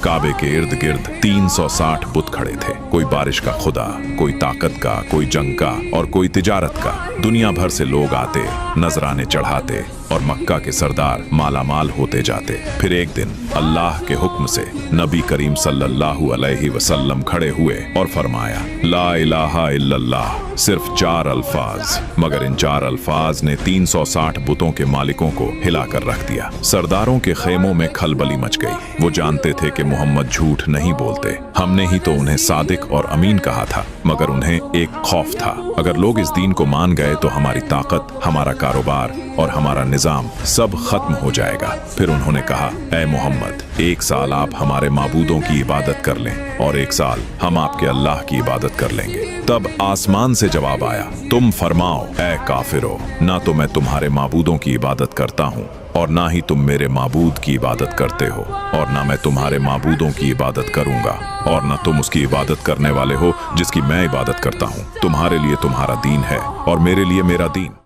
काबे के इर्द गिर्द 360 बुत खड़े थे। कोई बारिश का खुदा, कोई ताकत का, कोई जंग का और कोई तिजारत का। दुनिया भर से लोग आते, नजराने चढ़ाते और मक्का के सरदार मालामाल होते जाते। फिर एक दिन अल्लाह के हुक्म से नबी करीम सल्लल्लाहु अलैहि वसल्लम खड़े हुए और फरमाया, ला इलाहा इल्लल्लाह। सिर्फ 4 अल्फाज, मगर इन 4 अल्फाज ने 360 बुतों के मालिकों को हिलाकर रख दिया। सरदारों के खेमों में खलबली मच गई। वो जानते थे कि मोहम्मद झूठ नहीं बोलते। हमने ही तो उन्हें सादिक और अमीन कहा था, मगर उन्हें एक खौफ था, अगर लोग इस दीन को मान गए तो हमारी ताकत, हमारा कारोबार और हमारा निजाम सब खत्म हो जाएगा। फिर उन्होंने कहा, ऐ मोहम्मद, 1 साल आप हमारे माबूदों की इबादत कर लें और 1 साल हम आपके अल्लाह की इबादत कर लेंगे। तब आसमान से जवाब आया, तुम फरमाओ, ऐ काफिरो, ना तो मैं तुम्हारे माबूदों की इबादत करता हूँ और ना ही तुम मेरे माबूद की इबादत करते हो, और ना मैं तुम्हारे माबूदों की इबादत करूंगा, और ना तुम उसकी इबादत करने वाले हो जिसकी मैं इबादत करता हूँ। तुम्हारे लिए तुम्हारा दीन है और मेरे लिए मेरा दीन।